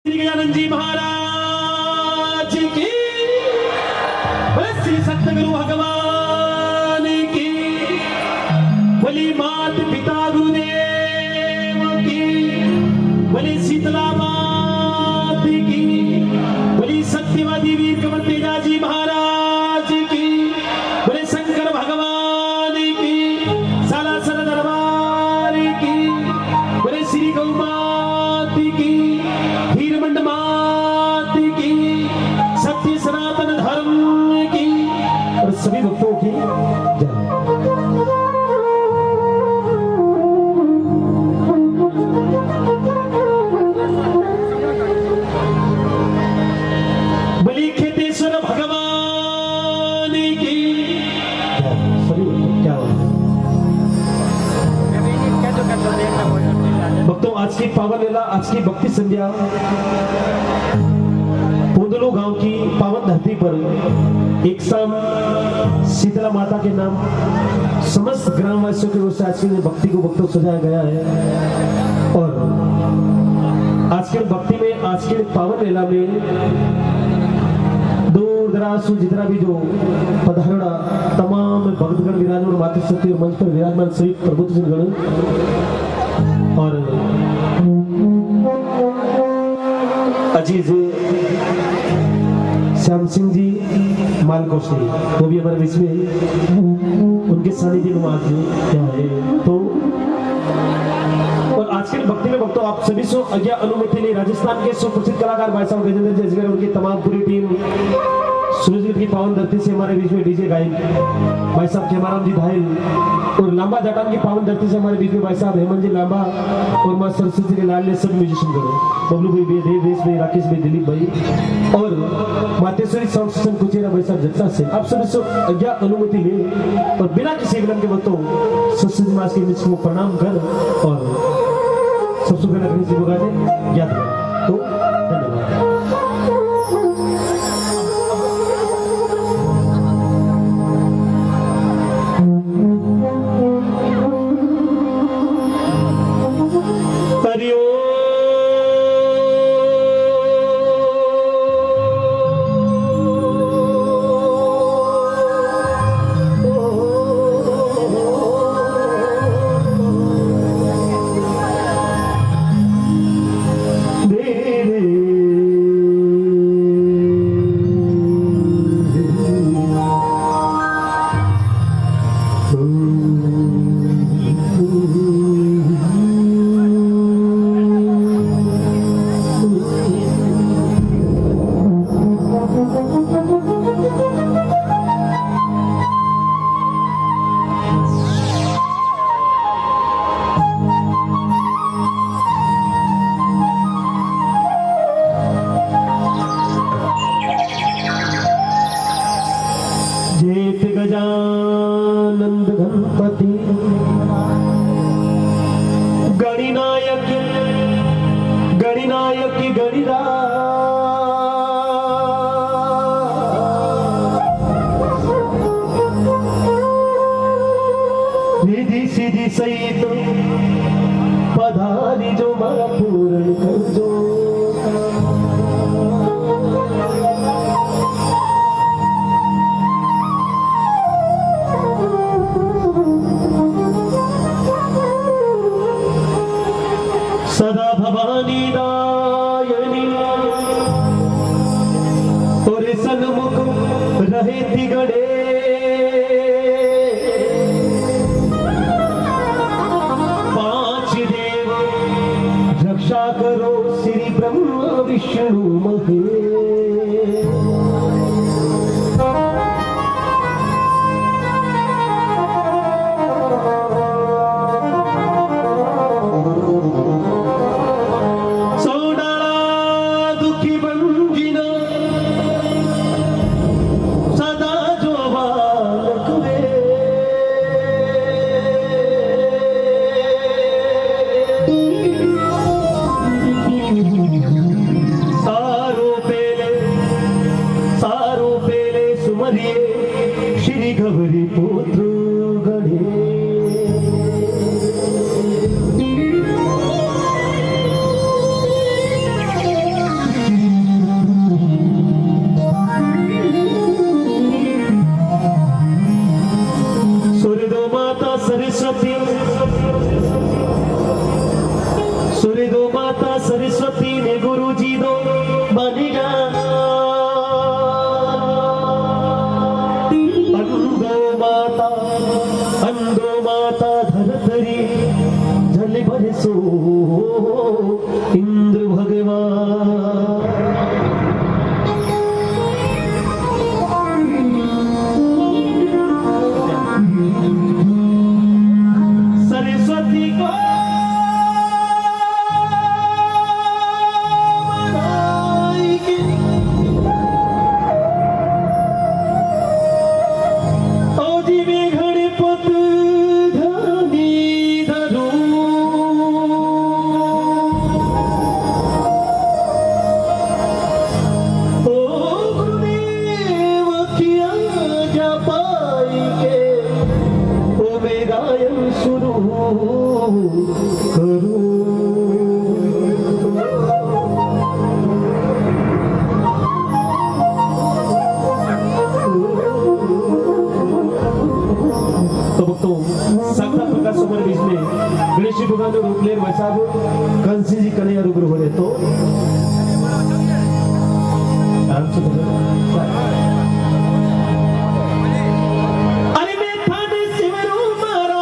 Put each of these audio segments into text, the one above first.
श्री गजानंद जी महाराज की, श्री सतगुरु भगवान की, बोली मात पिता गुरुदेव की, बोली शीतला मात की, बोली सत्यवादी वीर कंवर तेजा जी महाराज की, बोले शंकर भगवान की, सालासर दरबार की, बोले श्री गौ मात की, हीरमंड मात की, सत्य सनातन धर्म की और सभी भक्तों की जय। बलि खेतेश्वर भगवान की सभी क्या भक्तों, आज की पावन लीला, आज की भक्ति संध्या पोंदलो गांव की पावन धरती पर एक शाम शीतला माता के नाम समस्त ग्रामवासियों की ओर से आज की भक्ति को भक्तों सजाया गया है। और आज के भक्ति में, आज के पावन लीला में दूर दराज से जितना भी जो पधारणा तमाम भक्तगण विराजमान, मातृ शक्ति और मंच पर विराजमान सभी प्रबुद्ध गण और अजीज श्याम सिंह जी मालकोश्री, वो भी हमारे बीच में, उनके सानिध्य में आज क्या है। तो और आज के भक्ति में भक्तों, आप सभी से आज्ञा अनुमति ले राजस्थान के सुप्रसिद्ध कलाकार भाई साहब गजेंद्र जसगर, उनकी तमाम पूरी टीम, सूरजगढ़ की पावन धरती से हमारे बीच में डीजे गायक भाई साहब खेमाराम जी धायल, और लांबा जाटान की पावन धरती से हमारे बीच में भाई साहब हेमंत जी लांबा, और मां सरस्वती के लाल ने सब म्यूजिशियन करो, बबलू भाई, देवेश भाई, राकेश भाई, दिलीप भाई और मातेश्वरी साउंड सिस्टम कुचेरा भाई साहब जत्सा से आप सभी से आज्ञा अनुमति ले और बिना किसी विलंब के भक्तों सरस्वती मां के बीच को प्रणाम कर और सबसे पहले अपनी जीव गाने याद करें। तो धन्यवाद। गजानंद गणपति गणिनायक गणिनायक गणिरा निधि सिद्धि सहित पधारी जो मारा पूर्ण कर जो सदा भवानी दायनी और सन्मुख रहे तिगड़े पांच देव रक्षा करो श्री ब्रह्मा विष्णु महेश। सारो पेले गुरु जी दो बनेगा अंधो माता धरतरी जल बरसो इंद्र भगवान सरस्वती को कंसी जी कन्हैया रूबरू हो रहे तो अरे मैं थाने सिमरू मारा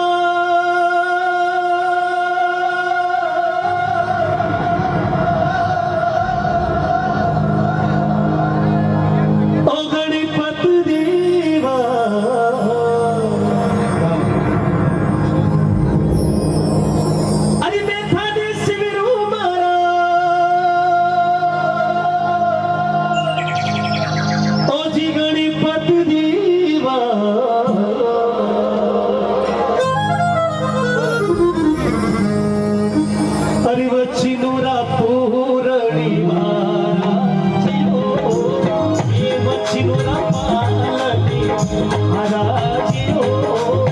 ओ गणपत देवा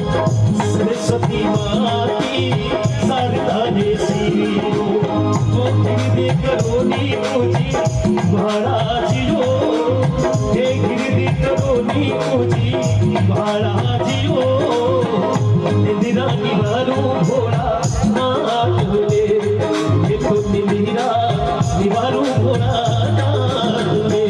सरस्वती माती सरदाने सीरो गिरदे करोनी पूजी महाराजियो हे गिरदे करोनी पूजी महाराजियो निंदिरा निवारो भोला नाथ ले ये तो निंदिरा निवारो भोला नाथ ले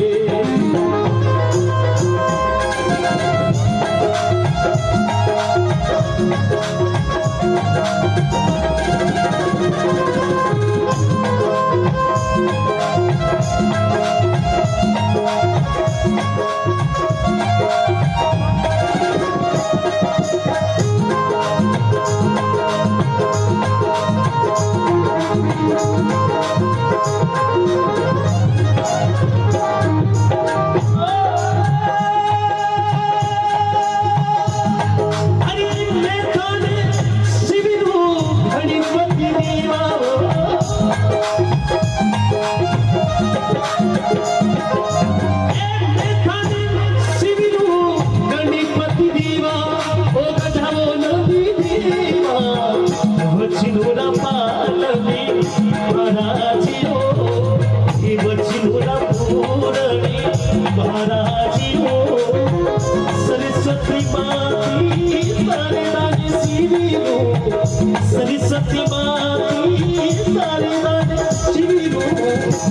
सरस्वती माती सारे दाने शिविरो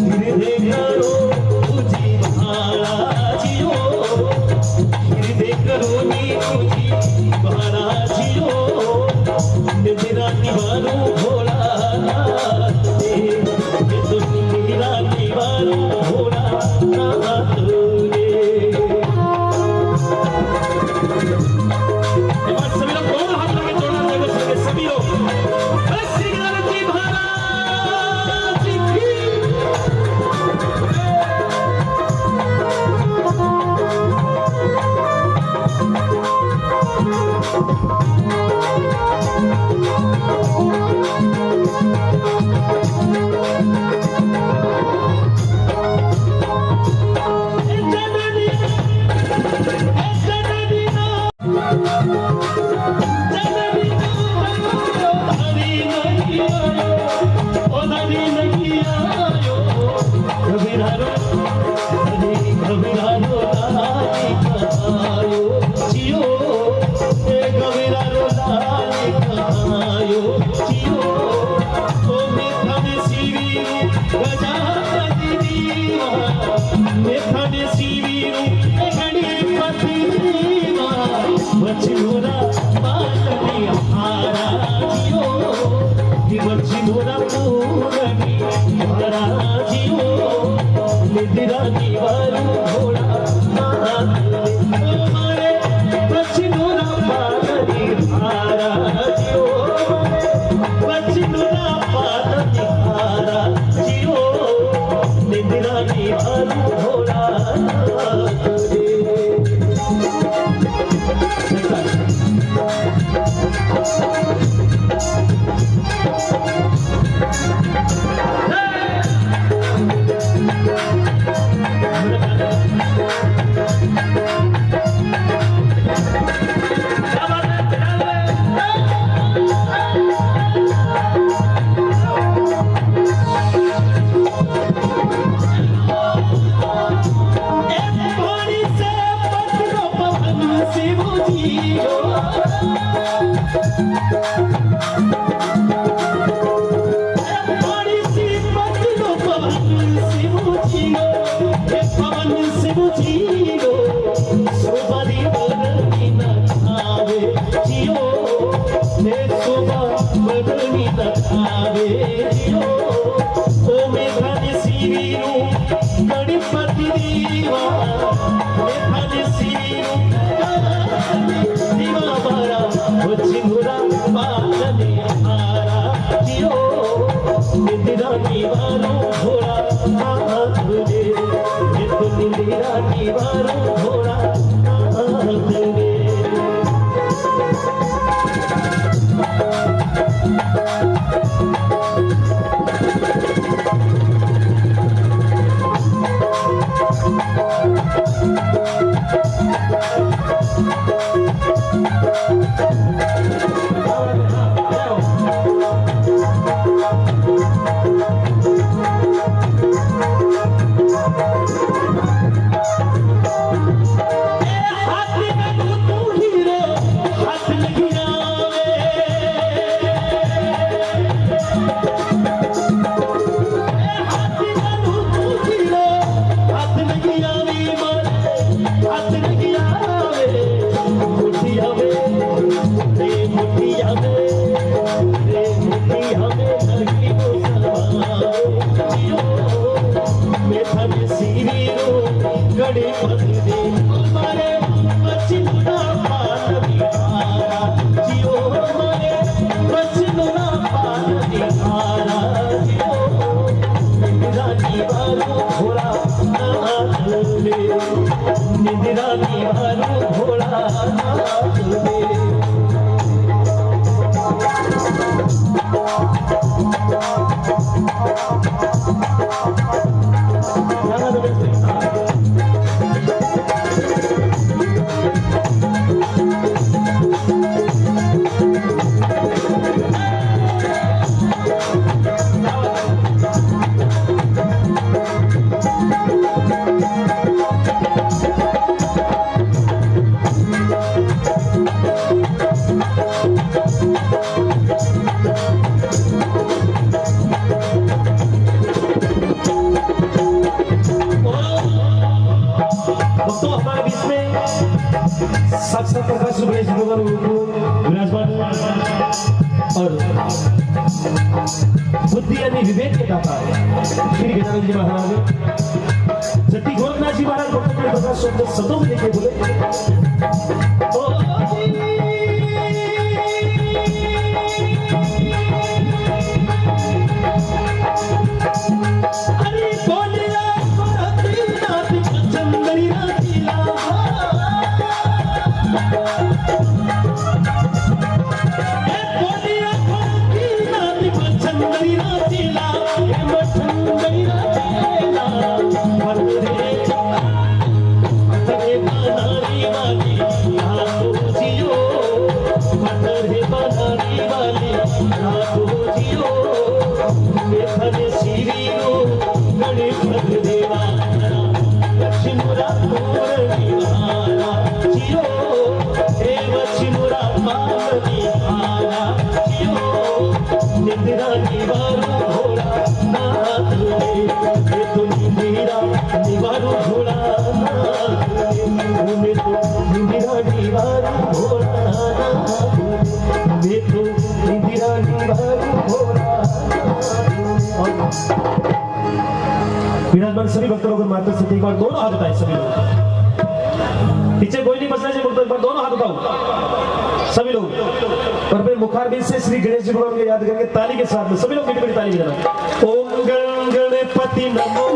हृदय करो तुझी महाराजियो हृदय करो नी तुझी महाराजियो निंदिरा निवारो भोला नाथ ले ये तो निंदिरा निवारो भोला नाथ ले सभी लोग दोनों हाथ में जोड़ना चाहिए सभी लोग श्री गणेश जी महाराज की मेथाने सीवीरू गणपति देवा वचनोरा पालनी महाराजियो वचनोरा पूरनी महाराजियो निद्रा दीवारू घोड़ा मारे वचनोरा पालनी महाराजियो वचनोरा पालनी महाराजियो निद्रा दीवारू घोड़ा गणपति देवा मेथाने सीवीरू देवा मारा वचनोरा पालनी महाराजियो निद्रा दीवारू घोड़ा हाथ दे निद्रा दीवारू घोड़ा हाथ दे गणपति देवा मारे वचनोरा पालनी महाराजियो मारे वचनोरा पालनी महाराजियो निद्रा दीवारू घोड़ा हाथ दे निद्रा दीवारू घोड़ा हाथ दे साक्षात प्रकाश गणेश भगवान विराजमान और बुद्धि यानी विवेक के दाता श्री गजानन जी महाराज जति गोरखनाथ जी महाराज भक्त के प्रकाश शब्दों में लिखे बोले अरे बोलिया निद्रा दीवारू घोड़ा नाथ तो नींदीरा निवारू घोड़ा मैं तो नींदीरा निवारू घोड़ा मैं तो नींदीरा निवारू घोड़ा। विराजमान सभी भक्तों को माता से एक बार दोनों हाथ उठाए सभी लोग, पीछे कोई नहीं बचना चाहिए, एक बार दोनों हाथ उठाओ सभी लोग, और फिर मुखारबिंद से श्री गणेश जी भगवान को याद करके ताली के साथ में सभी लोग मीठी मीठी ताली बजाना। ओम गण गणपति नमो